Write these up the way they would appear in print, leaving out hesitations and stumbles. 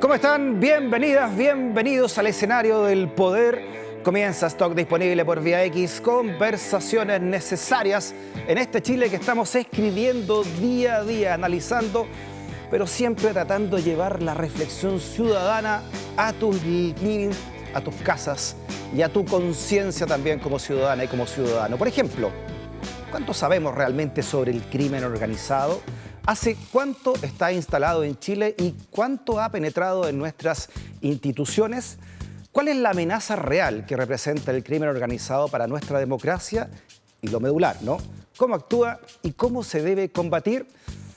¿Cómo están? Bienvenidas, bienvenidos al escenario del poder. Comienza Stock disponible por Vía X, conversaciones necesarias en este Chile que estamos escribiendo día a día, analizando, pero siempre tratando de llevar la reflexión ciudadana a tus living, a tus casas y a tu conciencia también como ciudadana y como ciudadano. Por ejemplo, ¿cuánto sabemos realmente sobre el crimen organizado? ¿Hace cuánto está instalado en Chile y cuánto ha penetrado en nuestras instituciones? ¿Cuál es la amenaza real que representa el crimen organizado para nuestra democracia? Y lo medular, ¿no? ¿Cómo actúa y cómo se debe combatir?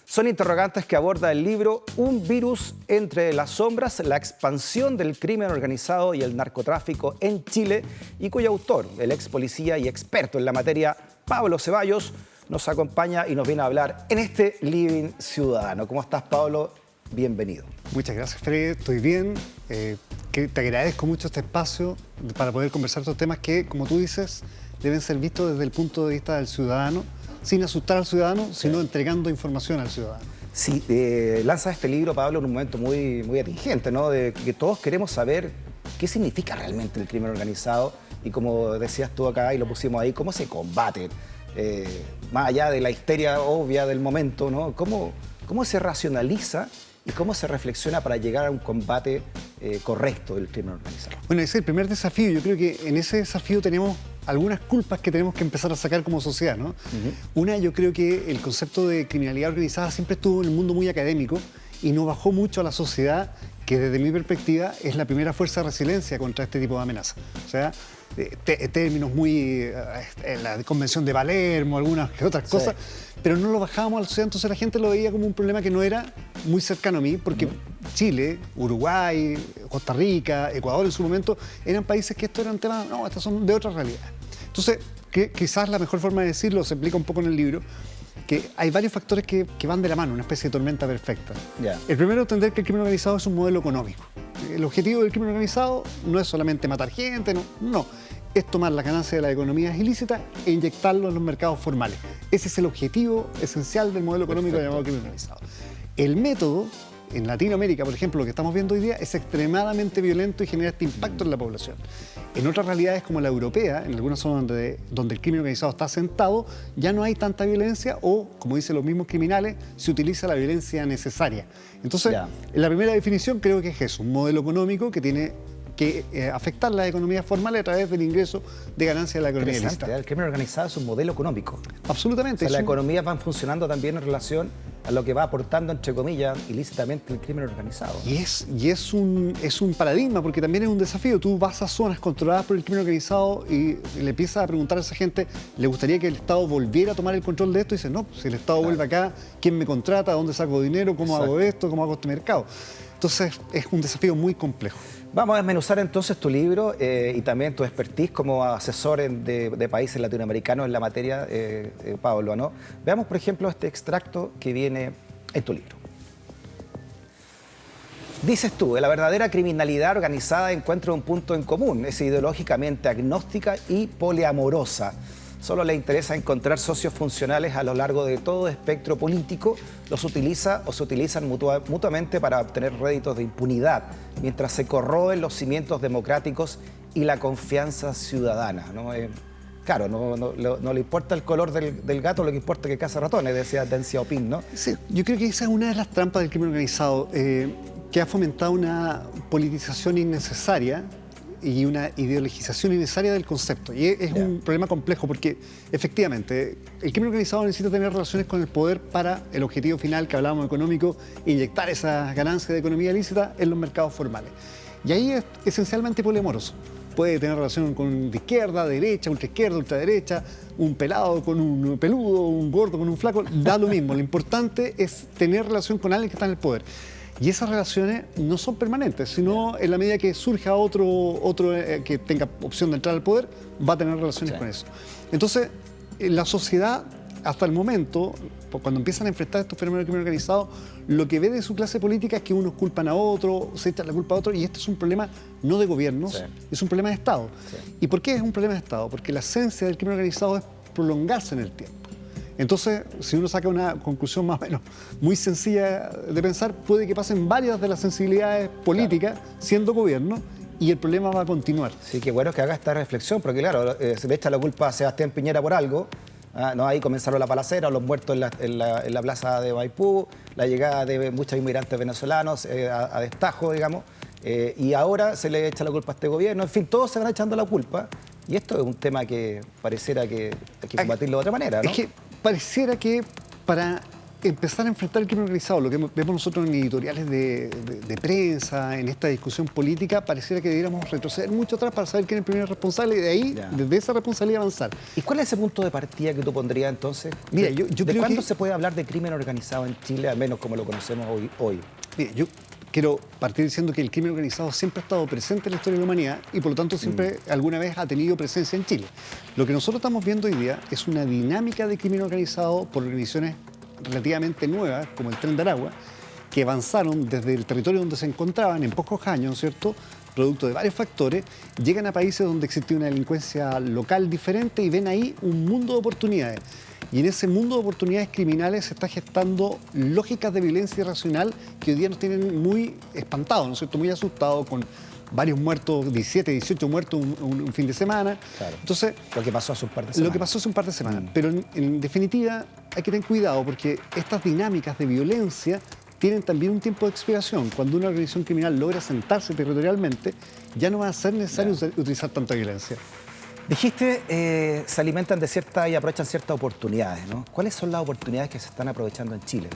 Son interrogantes que aborda el libro Un virus entre las sombras, la expansión del crimen organizado y el narcotráfico en Chile, y cuyo autor, el ex policía y experto en la materia, Pablo Ceballos, nos acompaña y nos viene a hablar en este Living Ciudadano. ¿Cómo estás, Pablo? Bienvenido. Muchas gracias, Fred. Estoy bien. Te agradezco mucho este espacio para poder conversar estos temas que, como tú dices, deben ser vistos desde el punto de vista del ciudadano, sin asustar al ciudadano, sino entregando información al ciudadano. Sí, lanzas este libro, Pablo, en un momento muy atingente, ¿no? De que todos queremos saber qué significa realmente el crimen organizado y, como decías tú acá y lo pusimos ahí, cómo se combate. Más allá de la histeria obvia del momento, ¿no? ¿Cómo se racionaliza y cómo se reflexiona para llegar a un combate correcto del crimen organizado? Bueno, ese es el primer desafío. Yo creo que en ese desafío tenemos algunas culpas que tenemos que empezar a sacar como sociedad, ¿no? Una, yo creo que el concepto de criminalidad organizada siempre estuvo en el mundo muy académico y no bajó mucho a la sociedad, que desde mi perspectiva es la primera fuerza de resiliencia contra este tipo de amenazas. O sea, términos muy, la Convención de Palermo, algunas que otras cosas, pero no lo bajábamos a la sociedad, entonces la gente lo veía como un problema que no era muy cercano a mí, porque Chile, Uruguay, Costa Rica, Ecuador en su momento, eran países que estos eran temas, no, estos son de otra realidad. Entonces, quizás la mejor forma de decirlo, se explica un poco en el libro, que hay varios factores que van de la mano, una especie de tormenta perfecta. El primero, entender que el crimen organizado es un modelo económico. El objetivo del crimen organizado no es solamente matar gente, no. Es tomar las ganancias de las economías ilícitas e inyectarlo en los mercados formales. Ese es el objetivo esencial del modelo económico llamado crimen organizado. El método, en Latinoamérica, por ejemplo, lo que estamos viendo hoy día, es extremadamente violento y genera este impacto en la población. En otras realidades como la europea, en algunas zonas donde el crimen organizado está asentado, ya no hay tanta violencia o, como dicen los mismos criminales, se utiliza la violencia necesaria. Entonces, la primera definición creo que es eso, un modelo económico que tiene que afectar las economías formales a través del ingreso de ganancias de la economía ilícita. El crimen organizado es un modelo económico. Absolutamente. O sea, las economías van funcionando también en relación a lo que va aportando, entre comillas, ilícitamente el crimen organizado. Y es un paradigma, porque también es un desafío. Tú vas a zonas controladas por el crimen organizado y le empiezas a preguntar a esa gente, ¿le gustaría que el Estado volviera a tomar el control de esto? Y dices, no, si el Estado vuelve acá, ¿quién me contrata? ¿Dónde saco dinero? ¿Cómo hago esto? ¿Cómo hago este mercado? Entonces, es un desafío muy complejo. Vamos a desmenuzar entonces tu libro y también tu expertise como asesor de países latinoamericanos en la materia, Pablo, ¿no? Veamos, por ejemplo, este extracto que viene en tu libro. Dices tú, la verdadera criminalidad organizada encuentra un punto en común, es ideológicamente agnóstica y poliamorosa. Solo le interesa encontrar socios funcionales a lo largo de todo espectro político, los utiliza o se utilizan mutuamente para obtener réditos de impunidad, mientras se corroen los cimientos democráticos y la confianza ciudadana, ¿no? Claro, no le importa el color del gato, lo que importa es que caza ratones, decía Deng Xiaoping, ¿no? Sí, yo creo que esa es una de las trampas del crimen organizado, que ha fomentado una politización innecesaria y una ideologización innecesaria del concepto. Y es un problema complejo porque, efectivamente, el crimen organizado necesita tener relaciones con el poder para el objetivo final que hablábamos económico, inyectar esas ganancias de economía ilícita en los mercados formales. Y ahí es esencialmente poliamoroso. Puede tener relación con de izquierda, derecha, ultraizquierda, ultraderecha, un pelado con un peludo, un gordo con un flaco, da lo mismo. Lo importante es tener relación con alguien que está en el poder. Y esas relaciones no son permanentes, sino en la medida que surja otro que tenga opción de entrar al poder, va a tener relaciones con eso. Entonces, la sociedad, hasta el momento, cuando empiezan a enfrentar estos fenómenos de crimen organizado, lo que ve de su clase política es que unos culpan a otros, se echan la culpa a otros, y este es un problema no de gobiernos, es un problema de Estado. ¿Y por qué es un problema de Estado? Porque la esencia del crimen organizado es prolongarse en el tiempo. Entonces, si uno saca una conclusión más o menos muy sencilla de pensar, puede que pasen varias de las sensibilidades políticas siendo gobierno y el problema va a continuar. Sí, qué bueno que haga esta reflexión, porque claro, se le echa la culpa a Sebastián Piñera por algo. ¿No? Ahí comenzaron la balacera, los muertos en la plaza de Maipú, la llegada de muchos inmigrantes venezolanos a destajo, digamos, y ahora se le echa la culpa a este gobierno. En fin, todos se van echando la culpa, y esto es un tema que pareciera que hay que combatirlo de otra manera, ¿no? Es que pareciera que para empezar a enfrentar el crimen organizado, lo que vemos nosotros en editoriales de prensa, en esta discusión política, pareciera que debiéramos retroceder mucho atrás para saber quién es el primer responsable y de ahí, desde esa responsabilidad, avanzar. ¿Y cuál es ese punto de partida que tú pondrías entonces? Mira, yo ¿De creo cuándo que se puede hablar de crimen organizado en Chile, al menos como lo conocemos hoy? Mira, yo quiero partir diciendo que el crimen organizado siempre ha estado presente en la historia de la humanidad y por lo tanto siempre alguna vez ha tenido presencia en Chile. Lo que nosotros estamos viendo hoy día es una dinámica de crimen organizado por organizaciones relativamente nuevas, como el Tren de Aragua, que avanzaron desde el territorio donde se encontraban en pocos años, ¿cierto?, producto de varios factores, llegan a países donde existe una delincuencia local diferente y ven ahí un mundo de oportunidades. Y en ese mundo de oportunidades criminales se está gestando lógicas de violencia irracional que hoy día nos tienen muy espantados, ¿no es cierto?, muy asustados, con varios muertos, 17, 18 muertos un fin de semana. Claro. Entonces, Lo que pasó hace un par de semanas. Lo que pasó hace un par de semanas. Pero en definitiva hay que tener cuidado porque estas dinámicas de violencia tienen también un tiempo de expiración. Cuando una organización criminal logra sentarse territorialmente, ya no va a ser necesario utilizar tanta violencia. Dijiste, se alimentan de ciertas y aprovechan ciertas oportunidades, ¿no? ¿Cuáles son las oportunidades que se están aprovechando en Chile?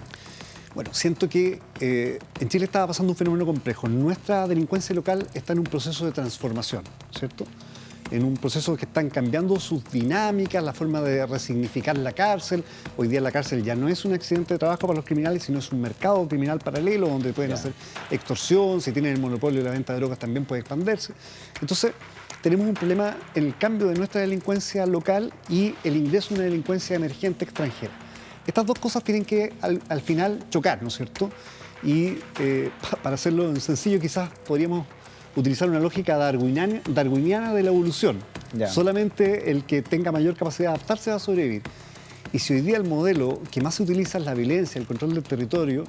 Bueno, siento que en Chile estaba pasando un fenómeno complejo. Nuestra delincuencia local está en un proceso de transformación, ¿cierto? En un proceso que están cambiando sus dinámicas, la forma de resignificar la cárcel. Hoy día la cárcel ya no es un accidente de trabajo para los criminales, sino es un mercado criminal paralelo donde pueden hacer extorsión. Si tienen el monopolio de la venta de drogas también puede expandirse. Entonces, tenemos un problema en el cambio de nuestra delincuencia local y el ingreso de una delincuencia emergente extranjera. Estas dos cosas tienen que al final chocar, ¿no es cierto? Y para hacerlo en sencillo, quizás podríamos utilizar una lógica darwiniana de la evolución. Solamente el que tenga mayor capacidad de adaptarse va a sobrevivir. Y si hoy día el modelo que más se utiliza es la violencia, el control del territorio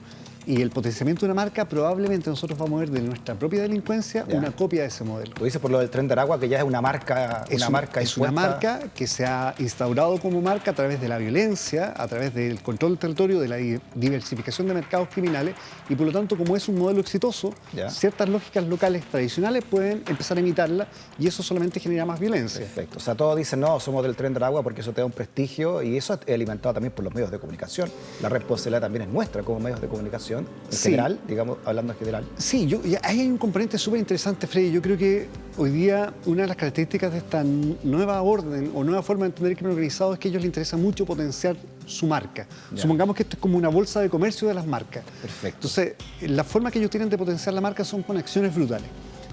y el potenciamiento de una marca, probablemente nosotros vamos a ver de nuestra propia delincuencia una copia de ese modelo. Tú dices por lo del Tren de Aragua, que ya es una marca. Es una marca que se ha instaurado como marca a través de la violencia, a través del control del territorio, de la diversificación de mercados criminales, y por lo tanto, como es un modelo exitoso, ciertas lógicas locales tradicionales pueden empezar a imitarla y eso solamente genera más violencia. Perfecto. O sea, todos dicen, no, somos del Tren de Aragua porque eso te da un prestigio y eso es alimentado también por los medios de comunicación. La responsabilidad también es nuestra como medios de comunicación. En general, digamos, hablando en general. Sí, ahí hay un componente súper interesante, Freddy. Yo creo que hoy día una de las características de esta nueva orden o nueva forma de entender el crimen organizado es que a ellos les interesa mucho potenciar su marca. Supongamos que esto es como una bolsa de comercio de las marcas. Perfecto. Entonces, la forma que ellos tienen de potenciar la marca son con acciones brutales.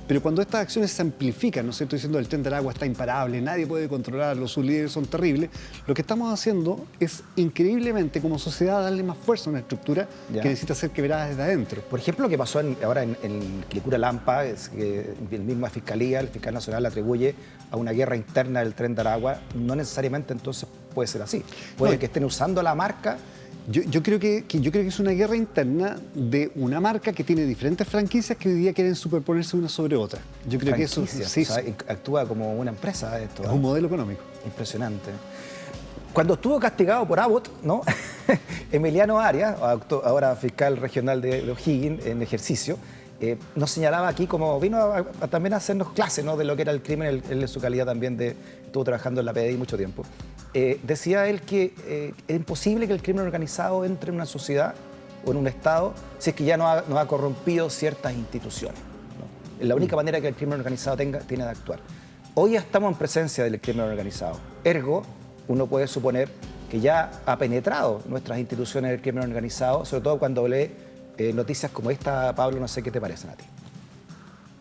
Pero cuando estas acciones se amplifican, ¿no es cierto?, diciendo el Tren del Agua está imparable, nadie puede controlarlo, sus líderes son terribles, lo que estamos haciendo es increíblemente como sociedad darle más fuerza a una estructura que necesita ser quebrada desde adentro. Por ejemplo, lo que pasó ahora en Quilicura Lampa, es que la misma fiscalía, el fiscal nacional atribuye a una guerra interna del Tren de Aragua. No necesariamente entonces puede ser así. Puede que estén usando la marca. Yo creo que es una guerra interna de una marca que tiene diferentes franquicias que hoy día quieren superponerse una sobre otra. Yo creo que eso sí, o sea, actúa como una empresa esto. Es un modelo económico. Impresionante. Cuando estuvo castigado por Abbott, ¿no? Emiliano Arias, ahora fiscal regional de O'Higgins en ejercicio, nos señalaba aquí como vino también a hacernos clases, ¿no?, de lo que era el crimen. Él en su calidad también estuvo trabajando en la PDI mucho tiempo. Decía él que es imposible que el crimen organizado entre en una sociedad o en un Estado si es que ya no ha corrompido ciertas instituciones, ¿no? Es la única manera que el crimen organizado tiene de actuar. Hoy estamos en presencia del crimen organizado. Ergo, uno puede suponer que ya ha penetrado nuestras instituciones del crimen organizado, sobre todo cuando lee noticias como esta. Pablo, no sé qué te parecen a ti.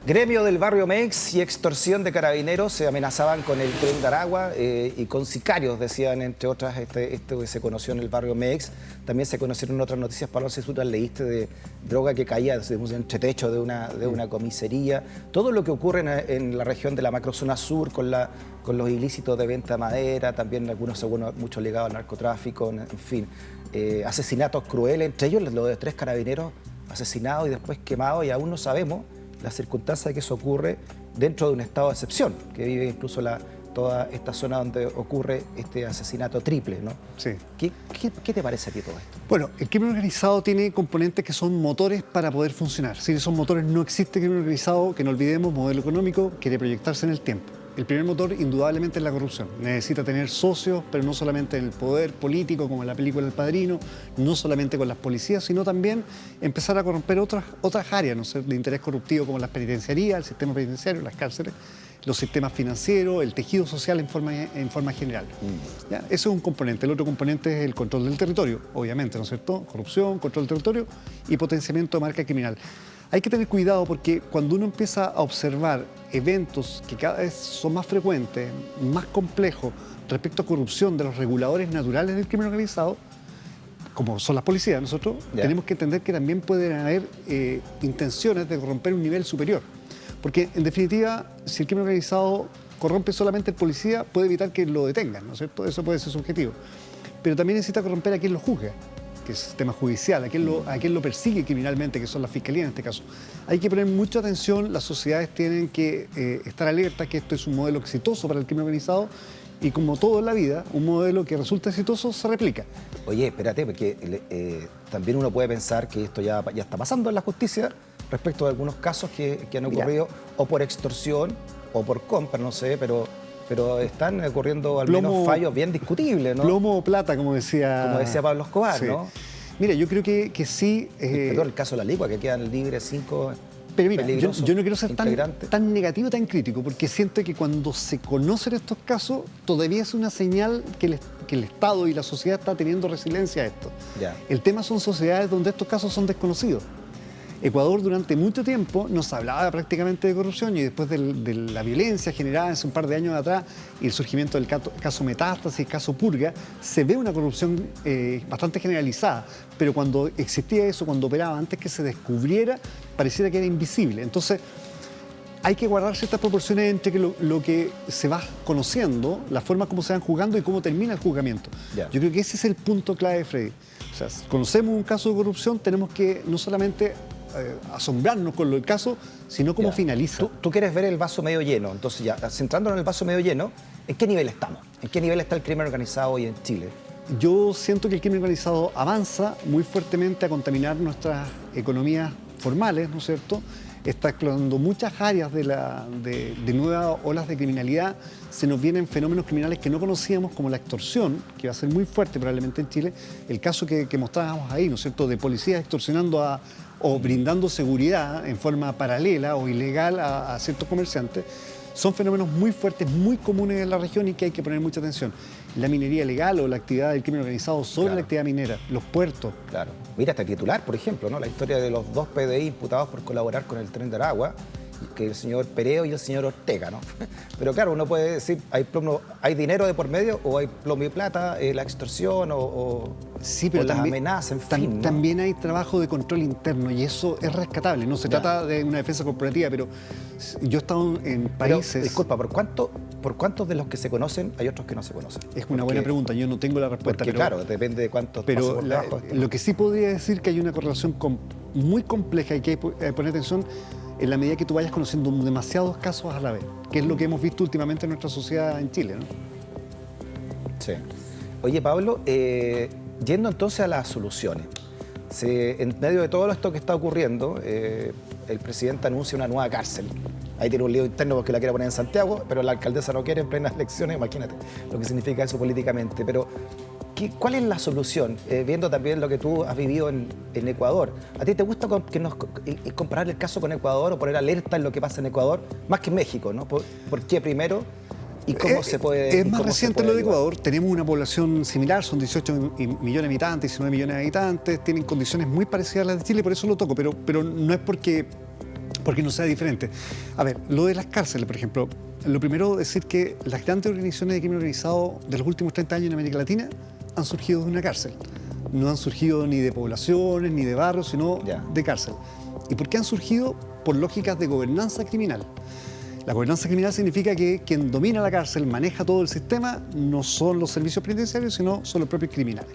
Gremio del barrio Mex y extorsión de carabineros se amenazaban con el tren de Aragua y con sicarios, decían, entre otras, esto que se conoció en el barrio Mex. También se conocieron otras noticias, Pablo, si tú leíste de droga que caía desde un entretecho de una comisaría. Todo lo que ocurre en la región de la macrozona sur con los ilícitos de venta de madera, también algunos, muchos ligados al narcotráfico, en fin. Asesinatos crueles, entre ellos lo de 3 carabineros asesinados y después quemados, y aún no sabemos la circunstancia de que eso ocurre dentro de un estado de excepción, que vive incluso toda esta zona donde ocurre este asesinato triple, ¿no? Sí. ¿Qué te parece a ti todo esto? Bueno, el crimen organizado tiene componentes que son motores para poder funcionar. Sin esos motores no existe crimen organizado, que no olvidemos, modelo económico, quiere proyectarse en el tiempo. El primer motor, indudablemente, es la corrupción. Necesita tener socios, pero no solamente en el poder político, como en la película El Padrino, no solamente con las policías, sino también empezar a corromper otras áreas, ¿no sé?, de interés corruptivo, como las penitenciarías, el sistema penitenciario, las cárceles, los sistemas financieros, el tejido social en forma general. ¿Ya? Ese es un componente. El otro componente es el control del territorio, obviamente, ¿no es cierto? Corrupción, control del territorio y potenciamiento de marca criminal. Hay que tener cuidado porque cuando uno empieza a observar eventos que cada vez son más frecuentes, más complejos respecto a corrupción de los reguladores naturales del crimen organizado, como son las policías, nosotros tenemos que entender que también pueden haber intenciones de corromper un nivel superior. Porque, en definitiva, si el crimen organizado corrompe solamente al policía, puede evitar que lo detengan, ¿no es cierto? Eso puede ser subjetivo. Pero también necesita corromper a quien lo juzga, que es el sistema judicial, a quien lo persigue criminalmente, que son las fiscalías en este caso. Hay que poner mucha atención, las sociedades tienen que estar alertas que esto es un modelo exitoso para el crimen organizado y, como todo en la vida, un modelo que resulta exitoso se replica. Oye, espérate, porque también uno puede pensar que esto ya está pasando en la justicia respecto de algunos casos que han ocurrido o por extorsión o por compra, no sé, pero están ocurriendo al menos fallos bien discutibles, ¿no? Plomo o plata, como decía Pablo Escobar, sí, ¿no? Mira, yo creo que sí. Perdón, el caso de la Ligua, que quedan libres 5. Pero mira, yo no quiero ser tan negativo, tan crítico, porque siento que cuando se conocen estos casos, todavía es una señal que el Estado y la sociedad está teniendo resiliencia a esto. Ya. El tema son sociedades donde estos casos son desconocidos. Ecuador durante mucho tiempo no se hablaba prácticamente de corrupción, y después de la violencia generada hace un par de años atrás y el surgimiento del caso Metástasis, caso Purga, se ve una corrupción bastante generalizada, pero cuando existía eso, cuando operaba antes que se descubriera, pareciera que era invisible. Entonces hay que guardar ciertas proporciones entre lo que se va conociendo, la forma como se van juzgando y cómo termina el juzgamiento. Yeah. Yo creo que ese es el punto clave, Freddy. O sea, si conocemos un caso de corrupción, tenemos que no solamente asombrarnos con el caso, sino cómo finaliza. Tú quieres ver el vaso medio lleno, entonces ya, centrándonos en el vaso medio lleno, ¿en qué nivel estamos? ¿En qué nivel está el crimen organizado hoy en Chile? Yo siento que el crimen organizado avanza muy fuertemente a contaminar nuestras economías formales, ¿no es cierto? Está explotando muchas áreas de nuevas olas de criminalidad. Se nos vienen fenómenos criminales que no conocíamos, como la extorsión, que va a ser muy fuerte probablemente en Chile. El caso que mostrábamos ahí, ¿no es cierto?, de policías extorsionando o brindando seguridad en forma paralela o ilegal a ciertos comerciantes. Son fenómenos muy fuertes, muy comunes en la región y que hay que poner mucha atención. La minería legal o la actividad del crimen organizado sobre la actividad minera, los puertos. Claro. Mira, este titular, por ejemplo, ¿no? La historia de los 2 PDI imputados por colaborar con el tren de Aragua, que el señor Pereo y el señor Ortega, ¿no? Pero claro, uno puede decir, ¿hay dinero de por medio o hay plomo y plata, la extorsión sí, pero o las amenazas, en fin, ¿no? También hay trabajo de control interno y eso es rescatable. No se trata de una defensa corporativa, pero yo he estado en países... Pero, disculpa, ¿por cuántos de los que se conocen hay otros que no se conocen? Es una buena pregunta, yo no tengo la respuesta. Porque claro, depende de cuántos pero pasan por debajo. Lo que sí podría decir que hay una correlación muy compleja y que hay que poner atención en la medida que tú vayas conociendo demasiados casos a la vez, que es lo que hemos visto últimamente en nuestra sociedad en Chile, ¿no? Sí. Oye, Pablo, yendo entonces a las soluciones. En medio de todo esto que está ocurriendo, el presidente anuncia una nueva cárcel. Ahí tiene un lío interno porque la quiere poner en Santiago, pero la alcaldesa no quiere en plenas elecciones, imagínate lo que significa eso políticamente. Pero, ¿cuál es la solución? Viendo también lo que tú has vivido en Ecuador. ¿A ti te gusta comparar el caso con Ecuador o poner alerta en lo que pasa en Ecuador, más que en México, ¿no? ¿Por qué primero? ¿Y cómo se puede? Es más reciente lo de Ecuador. Tenemos una población similar, son 18 millones de habitantes, 19 millones de habitantes, tienen condiciones muy parecidas a las de Chile, por eso lo toco, pero no es porque porque no sea diferente. A ver, lo de las cárceles, por ejemplo, lo primero es decir que las grandes organizaciones de crimen organizado de los últimos 30 años en América Latina han surgido de una cárcel. No han surgido ni de poblaciones, ni de barrios, sino de cárcel. ¿Y por qué han surgido? Por lógicas de gobernanza criminal. La gobernanza criminal significa que quien domina la cárcel, maneja todo el sistema, no son los servicios penitenciarios, sino son los propios criminales.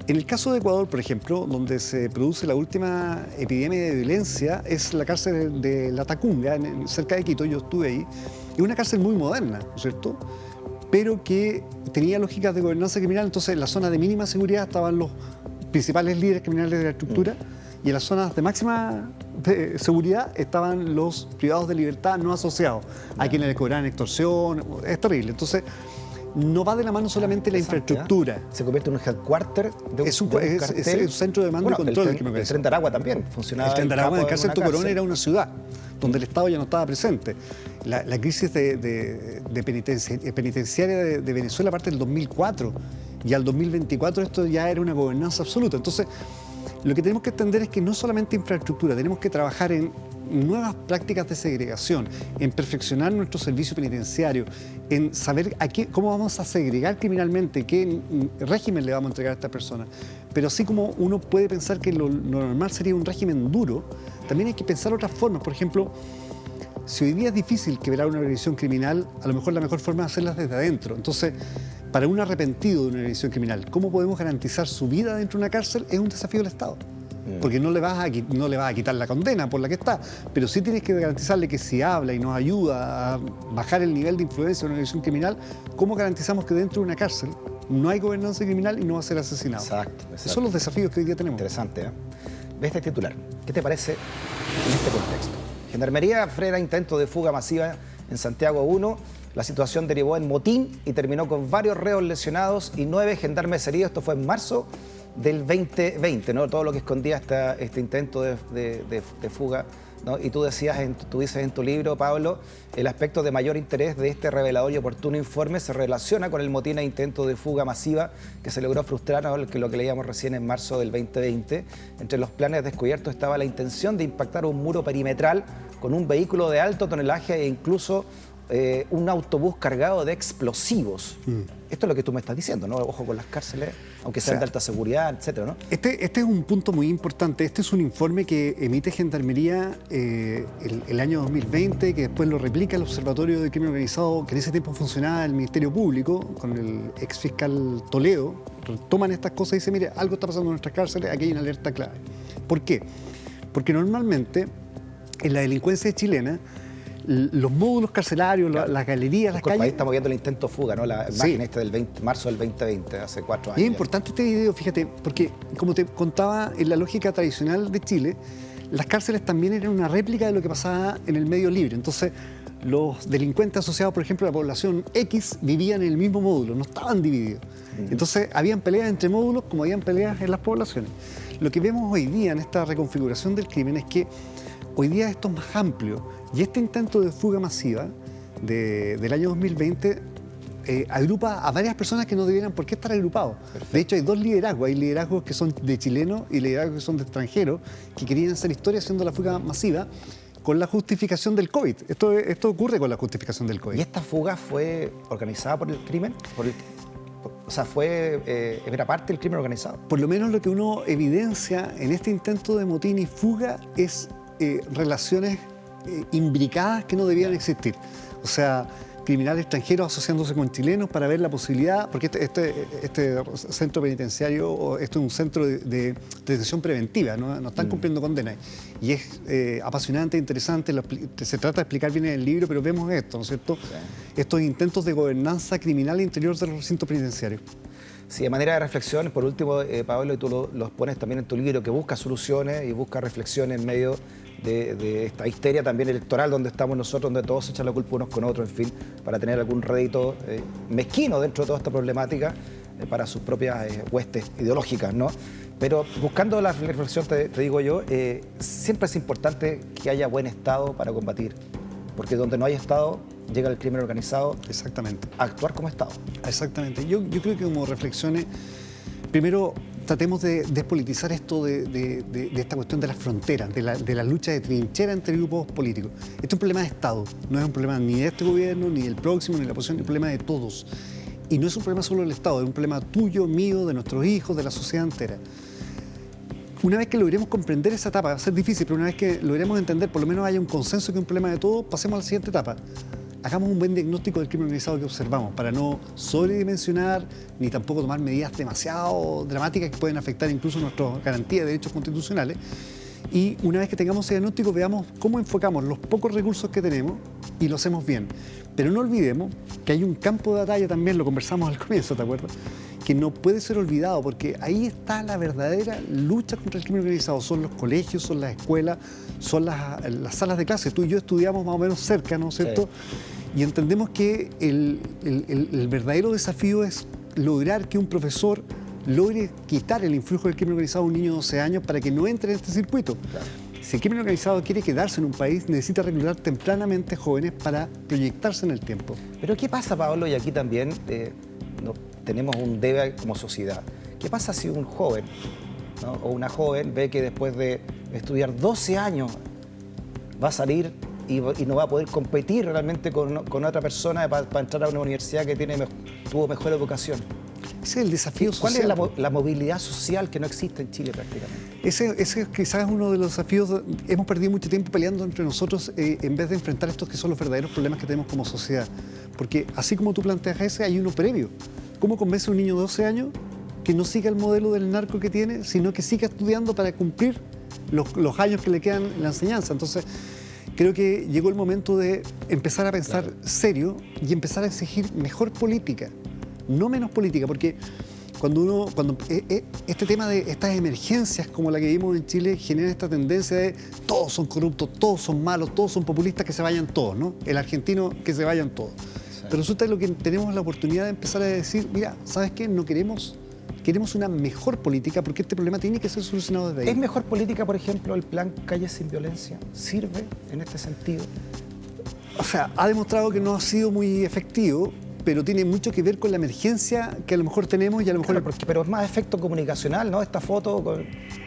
En el caso de Ecuador, por ejemplo, donde se produce la última epidemia de violencia, es la cárcel de La Tacunga, cerca de Quito. Yo estuve ahí. Es una cárcel muy moderna, ¿no es cierto?, pero que tenía lógicas de gobernanza criminal. Entonces, en la zona de mínima seguridad estaban los principales líderes criminales de la estructura, y en las zonas de máxima seguridad estaban los privados de libertad no asociados, a quienes les cobraban extorsión. Es terrible. Entonces, no va de la mano solamente la infraestructura. Se convierte en un headquarter de un, es un centro de mando y control del crimen organizado. El Tren de Aragua también funcionaba. El Tren de Aragua en el cárcel Tocorón era una ciudad donde el Estado ya no estaba presente. La crisis penitenciaria de Venezuela parte del 2004, y al 2024 esto ya era una gobernanza absoluta. Entonces, lo que tenemos que entender es que no solamente infraestructura, tenemos que trabajar en nuevas prácticas de segregación, en perfeccionar nuestro servicio penitenciario, en saber cómo vamos a segregar criminalmente, qué régimen le vamos a entregar a esta persona. Pero así como uno puede pensar que lo normal sería un régimen duro, también hay que pensar otras formas. Por ejemplo, si hoy día es difícil quebrar una organización criminal, a lo mejor la mejor forma es hacerlas desde adentro. Entonces, para un arrepentido de una organización criminal, ¿cómo podemos garantizar su vida dentro de una cárcel? Es un desafío del Estado. Porque no le vas a quitar la condena por la que está, pero sí tienes que garantizarle que si habla y nos ayuda a bajar el nivel de influencia de una organización criminal, ¿cómo garantizamos que dentro de una cárcel no hay gobernanza criminal y no va a ser asesinado? Exacto. Esos son los desafíos que hoy día tenemos. Interesante, ¿eh? Ve este titular. ¿Qué te parece en este contexto? Gendarmería frena intento de fuga masiva en Santiago 1. La situación derivó en motín y terminó con varios reos lesionados y 9 gendarmes heridos. Esto fue en marzo del 2020, ¿no? Todo lo que escondía este intento de fuga, ¿no? Y tú dices en tu libro, Pablo, el aspecto de mayor interés de este revelador y oportuno informe se relaciona con el motín e intento de fuga masiva que se logró frustrar, ¿no? Lo que leíamos recién en marzo del 2020. Entre los planes descubiertos estaba la intención de impactar un muro perimetral con un vehículo de alto tonelaje e incluso un autobús cargado de explosivos. Esto es lo que tú me estás diciendo, ¿no? Ojo con las cárceles, aunque sean de alta seguridad, etcétera, ¿no? Este es un punto muy importante. Este es un informe que emite Gendarmería el año 2020, que después lo replica el Observatorio de Crimen Organizado, que en ese tiempo funcionaba el Ministerio Público, con el exfiscal Toledo. Toman estas cosas y dicen, mire, algo está pasando en nuestras cárceles, aquí hay una alerta clave. ¿Por qué? Porque normalmente en la delincuencia chilena, los módulos carcelarios, las galerías, las calles... Ahí estamos viendo el intento de fuga, ¿no? La imagen del marzo del 2020, hace 4 años. Y es importante este video, fíjate, porque como te contaba, en la lógica tradicional de Chile, las cárceles también eran una réplica de lo que pasaba en el medio libre. Entonces, los delincuentes asociados, por ejemplo, a la población X, vivían en el mismo módulo, no estaban divididos. Entonces, habían peleas entre módulos como habían peleas en las poblaciones. Lo que vemos hoy día en esta reconfiguración del crimen es que hoy día esto es más amplio. Y este intento de fuga masiva del año 2020 agrupa a varias personas que no debieran por qué estar agrupados. Perfecto. De hecho, hay 2 liderazgos. Hay liderazgos que son de chilenos y liderazgos que son de extranjeros, que querían hacer historia haciendo la fuga masiva con la justificación del COVID. Esto ocurre con la justificación del COVID. ¿Y esta fuga fue organizada por el crimen? O sea, ¿era parte del crimen organizado? Por lo menos lo que uno evidencia en este intento de motín y fuga es relaciones imbricadas que no debían existir. O sea, criminales extranjeros asociándose con chilenos para ver la posibilidad, porque este centro penitenciario, esto es un centro de detención preventiva, no están cumpliendo condenas. Y es apasionante, interesante, se trata de explicar bien en el libro, pero vemos esto, ¿no es cierto? Sí. Estos intentos de gobernanza criminal interior de los recintos penitenciarios. Sí, de manera de reflexión, por último, Pablo, y tú los pones también en tu libro, que busca soluciones y busca reflexiones en medio de esta histeria también electoral donde estamos nosotros, donde todos se echan la culpa unos con otros, en fin, para tener algún rédito mezquino dentro de toda esta problemática para sus propias huestes ideológicas, ¿no? Pero buscando la reflexión, te digo yo, siempre es importante que haya buen Estado para combatir, porque donde no hay Estado llega el crimen organizado. Exactamente. A actuar como Estado. Exactamente. Yo creo que como reflexiones, primero tratemos de despolitizar esto de esta cuestión de las fronteras, de la lucha de trinchera entre grupos políticos. Este es un problema de Estado, no es un problema ni de este gobierno, ni del próximo, ni de la oposición, es un problema de todos. Y no es un problema solo del Estado, es un problema tuyo, mío, de nuestros hijos, de la sociedad entera. Una vez que logremos comprender esa etapa, va a ser difícil, pero una vez que logremos entender, por lo menos haya un consenso que es un problema de todos, pasemos a la siguiente etapa. Hagamos un buen diagnóstico del crimen organizado que observamos para no sobredimensionar ni tampoco tomar medidas demasiado dramáticas que pueden afectar incluso nuestra garantía de derechos constitucionales. Y una vez que tengamos ese diagnóstico, veamos cómo enfocamos los pocos recursos que tenemos y lo hacemos bien. Pero no olvidemos que hay un campo de batalla también, lo conversamos al comienzo, ¿te acuerdas? Que no puede ser olvidado, porque ahí está la verdadera lucha contra el crimen organizado. Son los colegios, son las escuelas, son las salas de clase. Tú y yo estudiamos más o menos cerca, ¿no es cierto? Sí. Y entendemos que el verdadero desafío es lograr que un profesor logre quitar el influjo del crimen organizado a un niño de 12 años para que no entre en este circuito. Claro. Si el crimen organizado quiere quedarse en un país, necesita reclutar tempranamente jóvenes para proyectarse en el tiempo. Pero ¿qué pasa, Pablo? Y aquí también tenemos un debe como sociedad. ¿Qué pasa si un joven, ¿no? o una joven ve que después de estudiar 12 años va a salir y no va a poder competir realmente con otra persona para entrar a una universidad que tuvo mejor educación? Ese es el desafío social. ¿Cuál es la movilidad social que no existe en Chile prácticamente? Ese quizás es uno de los desafíos. Hemos perdido mucho tiempo peleando entre nosotros en vez de enfrentar estos que son los verdaderos problemas que tenemos como sociedad. Porque así como tú planteas ese, hay uno previo. ¿Cómo convence a un niño de 12 años que no siga el modelo del narco que tiene, sino que siga estudiando para cumplir los años que le quedan en la enseñanza? Entonces, creo que llegó el momento de empezar a pensar serio y empezar a exigir mejor política, no menos política, porque cuando este tema de estas emergencias como la que vimos en Chile genera esta tendencia de todos son corruptos, todos son malos, todos son populistas, que se vayan todos, ¿no? El argentino, que se vayan todos. Pero resulta que lo que tenemos la oportunidad de empezar a decir, mira, ¿sabes qué? No queremos una mejor política porque este problema tiene que ser solucionado desde ahí. ¿Es mejor política, por ejemplo, el plan Calles sin Violencia? ¿Sirve en este sentido? O sea, ha demostrado que no ha sido muy efectivo, pero tiene mucho que ver con la emergencia que a lo mejor tenemos y a lo mejor... Claro, pero es más efecto comunicacional, ¿no? Esta foto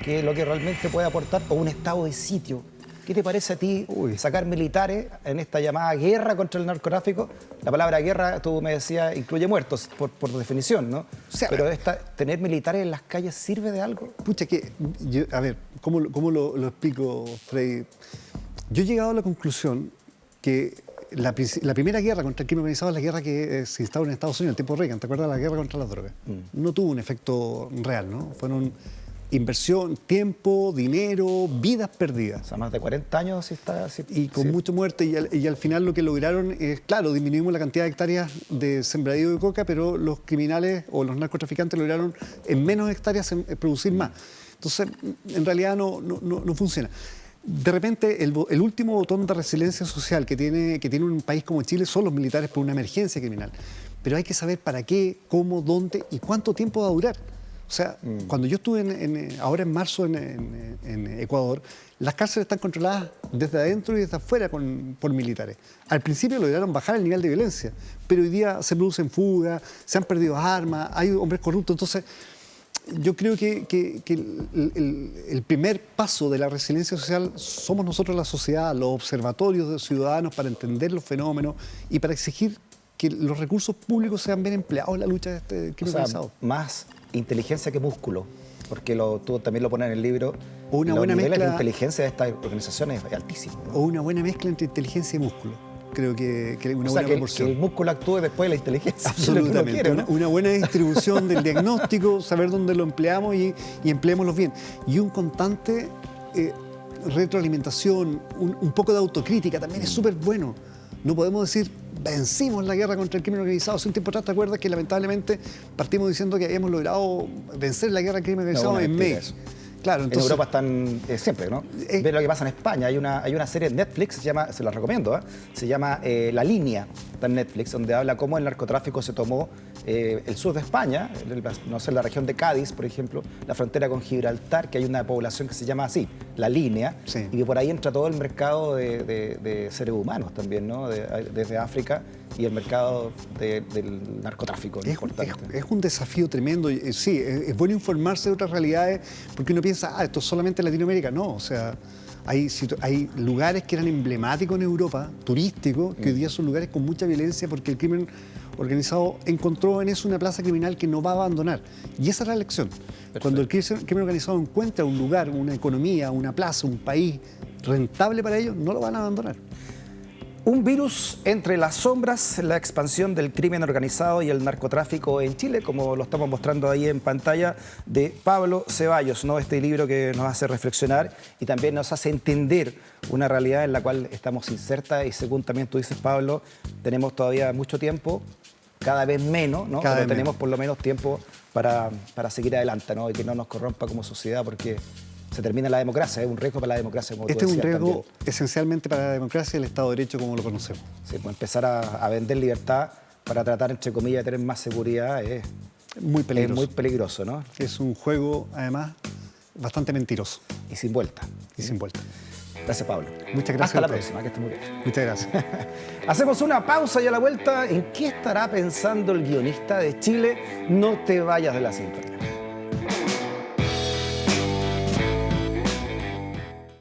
que lo que realmente puede aportar, o un estado de sitio. ¿Qué te parece a ti sacar militares en esta llamada guerra contra el narcotráfico? La palabra guerra, tú me decías, incluye muertos, por definición, ¿no? O sea, pero tener militares en las calles ¿sirve de algo? Pucha, a ver, ¿cómo lo explico, Freddy? Yo he llegado a la conclusión que la primera guerra contra el crimen organizado es la guerra que se instauró en Estados Unidos, en el tiempo de Reagan. ¿Te acuerdas de la guerra contra las drogas? No tuvo un efecto real, ¿no? Fueron inversión, tiempo, dinero, vidas perdidas. O sea, más de 40 años y con mucha muerte. Y al final lo que lograron es, claro, disminuimos la cantidad de hectáreas de sembradío de coca, pero los criminales o los narcotraficantes lograron en menos hectáreas producir más. Entonces, en realidad no funciona. De repente, el último botón de resiliencia social que tiene un país como Chile son los militares por una emergencia criminal. Pero hay que saber para qué, cómo, dónde y cuánto tiempo va a durar. O sea, cuando yo estuve ahora en marzo en Ecuador, las cárceles están controladas desde adentro y desde afuera por militares. Al principio lograron bajar el nivel de violencia, pero hoy día se producen fugas, se han perdido armas, hay hombres corruptos. Entonces, yo creo que el primer paso de la resiliencia social somos nosotros, la sociedad, los observatorios de ciudadanos, para entender los fenómenos y para exigir que los recursos públicos sean bien empleados en la lucha de este crimen organizado. Más inteligencia que músculo, porque tú también lo pones en el libro. O una buena mezcla. La inteligencia de estas organizaciones es altísima, ¿no? O una buena mezcla entre inteligencia y músculo. Creo que una buena proporción. Que el músculo actúe después de la inteligencia. Absolutamente. Quiere, ¿no? Una buena distribución del diagnóstico, saber dónde lo empleamos y empleémoslo bien. Y un constante retroalimentación, un poco de autocrítica también es súper bueno. No podemos decir, vencimos la guerra contra el crimen organizado. Hace un tiempo atrás, ¿te acuerdas que lamentablemente partimos diciendo que habíamos logrado vencer la guerra al crimen organizado en mes? Claro, entonces, en Europa están siempre, ¿no? Ve lo que pasa en España. Hay una serie de Netflix, se la recomiendo, se llama La Línea, está en Netflix, donde habla cómo el narcotráfico se tomó el sur de España, no sé, la región de Cádiz, por ejemplo, la frontera con Gibraltar, que hay una población que se llama así, la línea, Sí. y que por ahí entra todo el mercado de seres humanos también, ¿no? Desde África, y el mercado del narcotráfico. Es un desafío tremendo. Sí, es bueno informarse de otras realidades, porque uno piensa, esto es solamente Latinoamérica. No, o sea, hay lugares que eran emblemáticos en Europa, turísticos, que hoy día son lugares con mucha violencia porque el crimen organizado encontró en eso una plaza criminal que no va a abandonar. Y esa es la lección. Perfecto. Cuando el crimen organizado encuentra un lugar, una economía, una plaza, un país rentable para ellos, no lo van a abandonar. Un virus entre las sombras, la expansión del crimen organizado y el narcotráfico en Chile, como lo estamos mostrando ahí en pantalla, de Pablo Ceballos, ¿no? Este libro que nos hace reflexionar y también nos hace entender una realidad en la cual estamos insertas y, según también tú dices, Pablo, tenemos todavía mucho tiempo, cada vez menos, ¿no? Pero tenemos por lo menos tiempo para seguir adelante, ¿no? Y que no nos corrompa como sociedad, porque se termina la democracia, es un riesgo para la democracia. Como Este tú es un decías riesgo también. esencialmente para la democracia y el Estado de Derecho como lo conocemos. Sí, pues empezar a vender libertad para tratar, entre comillas, de tener más seguridad es Muy peligroso. muy peligroso, ¿no? Es un juego, además, bastante mentiroso Y sin vuelta. y sin vuelta. Gracias, Pablo. Muchas gracias Hasta la a ustedes. próxima, que estés muy bien. Muchas gracias. Hacemos una pausa y a la vuelta, ¿en qué estará pensando el guionista de Chile? No te vayas de la cinta.